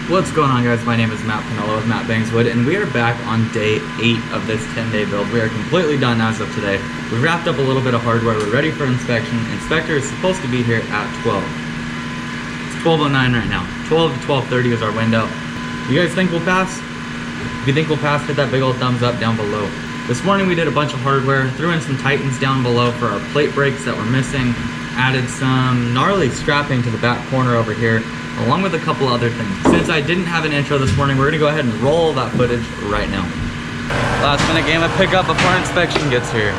What's going on, guys? My name is Matt with MattBangsWood, and we are back on day 8 of this 10-day build. We are completely done as of today. We wrapped up a little bit of hardware. We're ready for inspection. Inspector is supposed to be here at 12. It's 12:09 right now. 12 to 12:30 is our window. You guys think we'll pass? If you think we'll pass, hit that big old thumbs up down below. This morning we did a bunch of hardware, threw in some Titans down below for our plate brakes that were missing, added some gnarly strapping to the back corner over here, along with a couple other things. Since I didn't have an intro this morning, we're gonna go ahead and roll that footage right now. Last minute game of pickup before inspection gets here.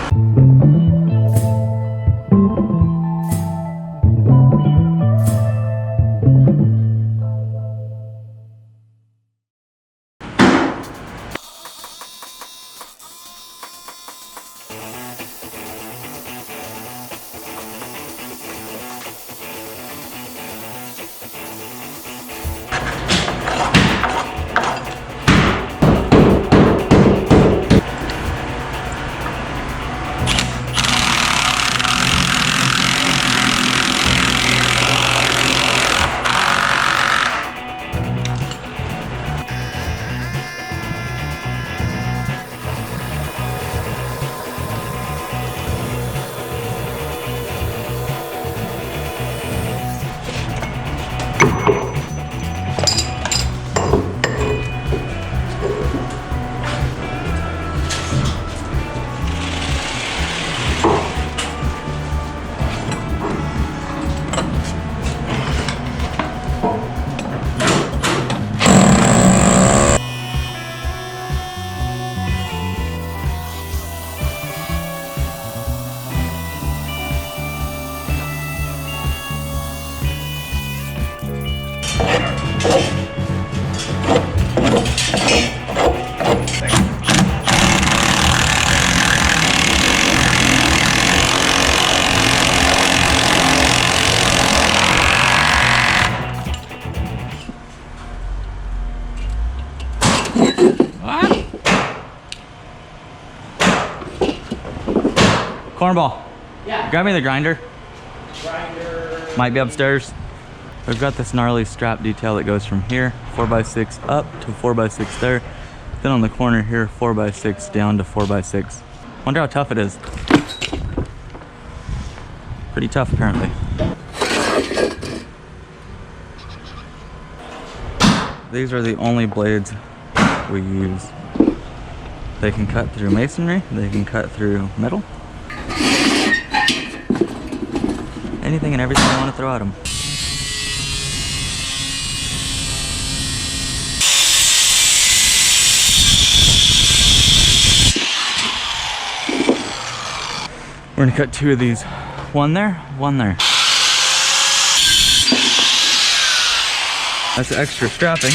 Cornball. Yeah. Grab me the grinder. Might be upstairs. We've got this gnarly strap detail that goes from here, 4x6 up to 4x6 there. Then on the corner here, 4x6 down to 4x6. Wonder how tough it is. Pretty tough, apparently. These are the only blades we use. They can cut through masonry, they can cut through metal. Anything and everything I want to throw at them. We're gonna cut 2 of these. One there, one there. That's extra strapping.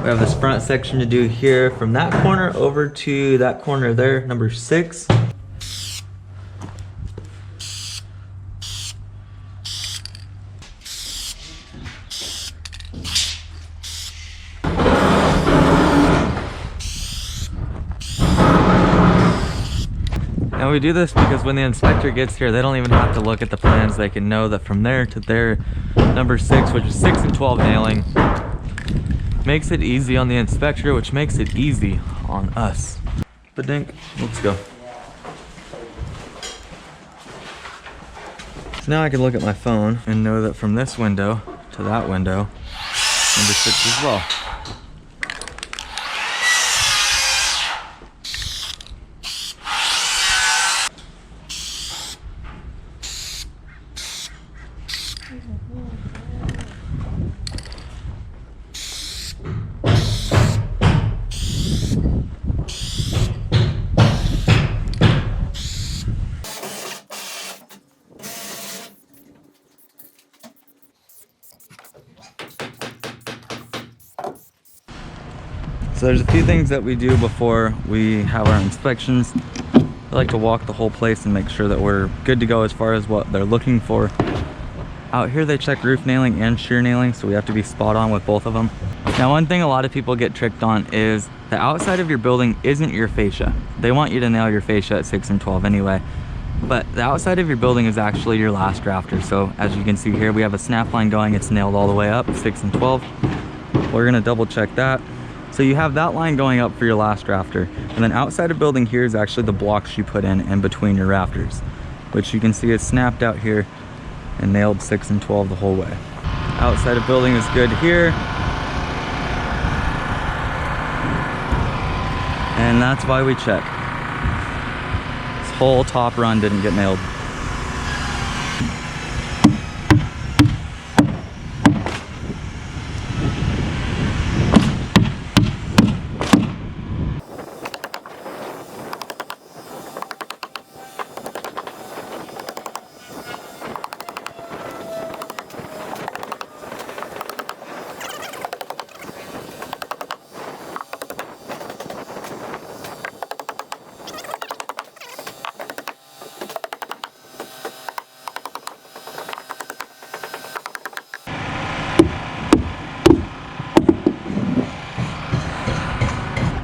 We have this front section to do here from that corner over to that corner there, number 6. And we do this because when the inspector gets here, they don't even have to look at the plans. They can know that from there to there, number 6, which is 6 and 12 nailing, makes it easy on the inspector, which makes it easy on us. Ba-dink, let's go. So now I can look at my phone and know that from this window to that window, number 6 as well. So there's a few things that we do before we have our inspections. I like to walk the whole place and make sure that we're good to go as far as what they're looking for. Out here they check roof nailing and shear nailing, so we have to be spot on with both of them. Now one thing a lot of people get tricked on is the outside of your building isn't your fascia. They want you to nail your fascia at 6 and 12 anyway. But the outside of your building is actually your last rafter. So as you can see here, we have a snap line going, it's nailed all the way up, 6 and 12. We're gonna double check that. So you have that line going up for your last rafter. And then outside of building here is actually the blocks you put in between your rafters, which you can see is snapped out here and nailed 6 and 12 the whole way. Outside of building is good here. And that's why we check. This whole top run didn't get nailed.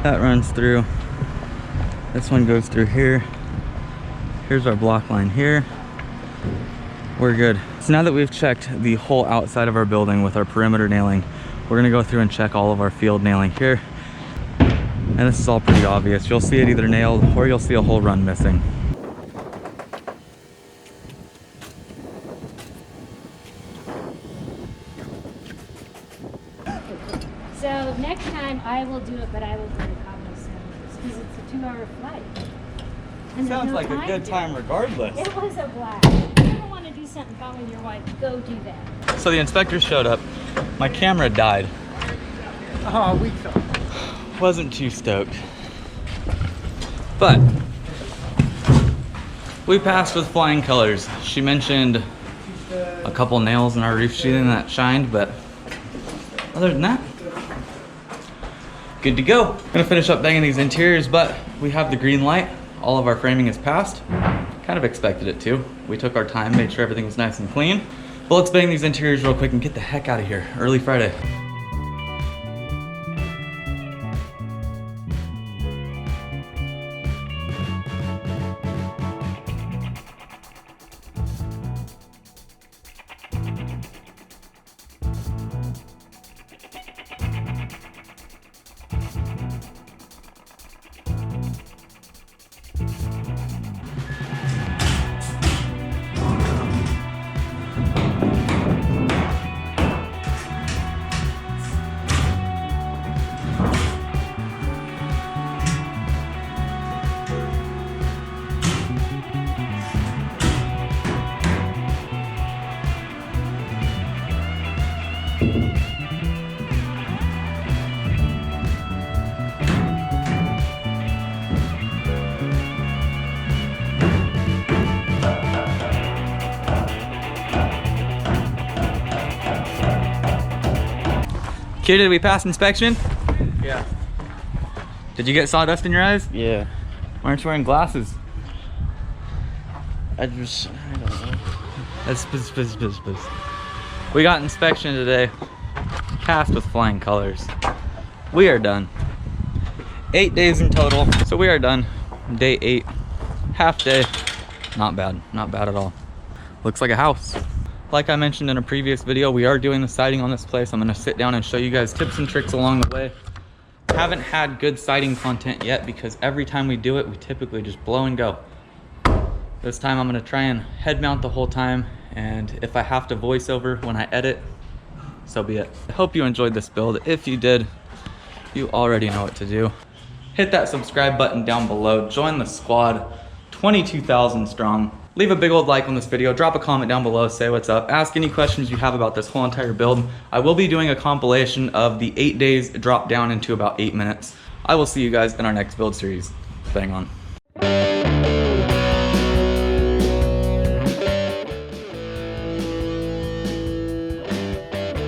That runs through. This one goes through here. Here's our block line here. We're good. So now that we've checked the whole outside of our building with our perimeter nailing, we're gonna go through and check all of our field nailing here. And this is all pretty obvious. You'll see it either nailed or you'll see a whole run missing. So next time I will do it, but I will go to Cabo San because it's a 2-hour flight. And Sounds no like a good time regardless. It was a blast. If you ever want to do something fun with your wife, go do that. So the inspector showed up. My camera died. Oh, we thought. Wasn't too stoked. But we passed with flying colors. She mentioned a couple nails in our roof sheathing that shined, but other than that, good to go. Gonna finish up banging these interiors, but we have the green light. All of our framing is passed. Kind of expected it to. We took our time, made sure everything was nice and clean. But let's bang these interiors real quick and get the heck out of here. Early Friday. Q, did we pass inspection? Yeah. Did you get sawdust in your eyes? Yeah. Why aren't you wearing glasses? I don't know. That's We got inspection today. Passed with flying colors. We are done. 8 days in total. So we are done. Day 8. Half day. Not bad. Not bad at all. Looks like a house. Like I mentioned in a previous video, we are doing the siding on this place. I'm gonna sit down and show you guys tips and tricks along the way. Haven't had good siding content yet because every time we do it, we typically just blow and go. This time I'm gonna try and head mount the whole time, and if I have to voice over when I edit, so be it. I hope you enjoyed this build. If you did, you already know what to do. Hit that subscribe button down below, join the squad, 22,000 strong. Leave a big old like on this video, drop a comment down below, say what's up, ask any questions you have about this whole entire build. I will be doing a compilation of the 8 days dropped down into about 8 minutes. I will see you guys in our next build series. Bang on.